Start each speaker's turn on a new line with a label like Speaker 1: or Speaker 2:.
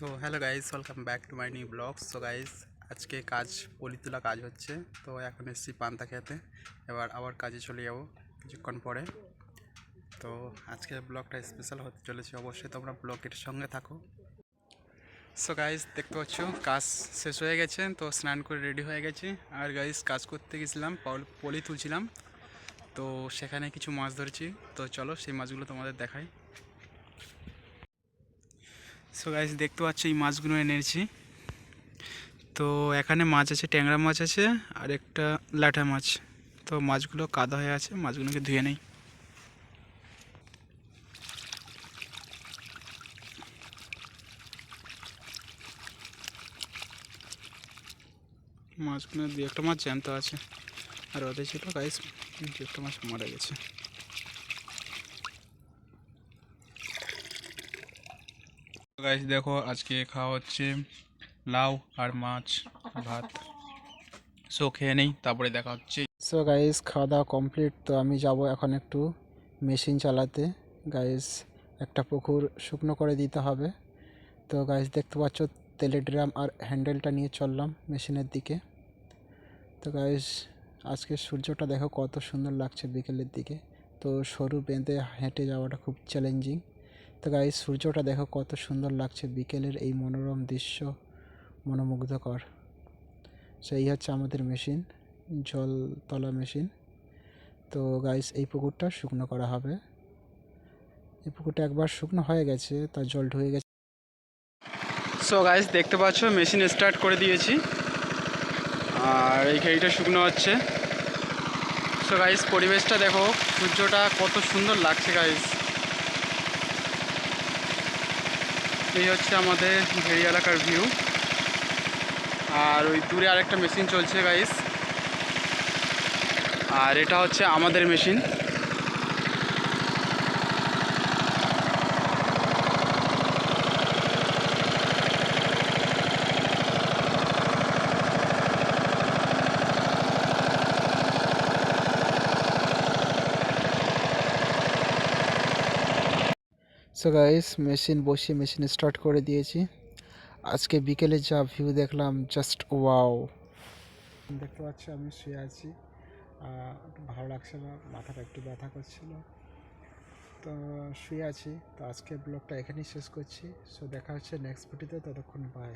Speaker 1: তো hello guys, welcome back to my new blog. So guys, আজকে কাজ পলি তোলা কাজ হচ্ছে। তো এখন এসেছি পান্তা খেতে, এবার আবার কাজে চলে যাবো কিছুক্ষণ পরে। তো আজকের ব্লগটা স্পেশাল হতে চলেছে, অবশ্যই তোমরা ব্লগের সঙ্গে থাকো। সো গাইস, দেখতে পাচ্ছ কাজ শেষ হয়ে গেছে, তো স্নান করে রেডি হয়ে গেছি। আর গাইস, কাজ করতে গেছিলাম, পলি তুলছিলাম, তো সেখানে কিছু মাছ ধরেছি। তো চলো সেই মাছগুলো তোমাদের দেখাই। সো গাইস, দেখতে পাচ্ছ এই মাছগুলো এনেছি। তো এখানে মাছ আছে, ট্যাংরা মাছ আছে আর একটা ল্যাঠা মাছ। তো মাছগুলো কাদা হয়ে আছে, মাছগুলোকে ধুয়ে নেই। মাছগুলো দু একটা মাছ জ্যান্ত আছে, আর ওদের ছিল গাইস দু একটা মাছ মারা গেছে। গাইস দেখো, আজকে খাওয়া হচ্ছে লাউ আর মাছ, ভাত। সো খেয়ে নেই, তারপরে দেখা হচ্ছে। সো গাইস, খাওয়া দাওয়া কমপ্লিট। তো আমি যাব এখন একটু মেশিন চালাতে। গাইস, একটা পুকুর শুকনো করে দিতে হবে। তো গাইস, দেখতে পাচ্ছ তেলের ড্রাম আর হ্যান্ডেলটা নিয়ে চললাম মেশিনের দিকে। তো গাইস, আজকে সূর্যটা দেখো কত সুন্দর লাগছে বিকেলের দিকে। তো সরু বেঁধে হেঁটে যাওয়াটা খুব চ্যালেঞ্জিং। তো গাইস, সূর্যটা দেখো কত সুন্দর লাগছে বিকেলের এই মনোরম দৃশ্য, মনোমুগ্ধকর। সেই হচ্ছে আমাদের মেশিন, জলতলা মেশিন। তো গাইস, এই পুকুরটা শুকনো করা হবে। এই পুকুরটা একবার শুকনো হয়ে গেছে, তার জল ঢুকে গেছে। সো গাইস, দেখতে পাচ্ছ মেশিন স্টার্ট করে দিয়েছি, আর এই খেড়িটা শুকনো হচ্ছে। সো গাইস, পরিবেশটা দেখো, সূর্যটা কত সুন্দর লাগছে গাইস। এই হচ্ছে আমাদের ভেড়ি এলাকার ভিউ। আর ওই দূরে আরেকটা মেশিন চলছে গাইস, আর এটা হচ্ছে আমাদের মেশিন। সো গাইস, মেশিন বসিয়ে মেশিন স্টার্ট করে দিয়েছি। আজকে বিকেলে যা ভিউ দেখলাম, জাস্ট ওয়াও। দেখতে পাচ্ছ আমি শুয়ে আছি, একটু ভালো লাগছে না, মাথাটা একটু ব্যথা করছিল, তো শুয়ে আছি। তো আজকে ব্লগটা এখানেই শেষ করছি। সো দেখা হচ্ছে নেক্সট ভিডিওতে, ততক্ষণ বাই।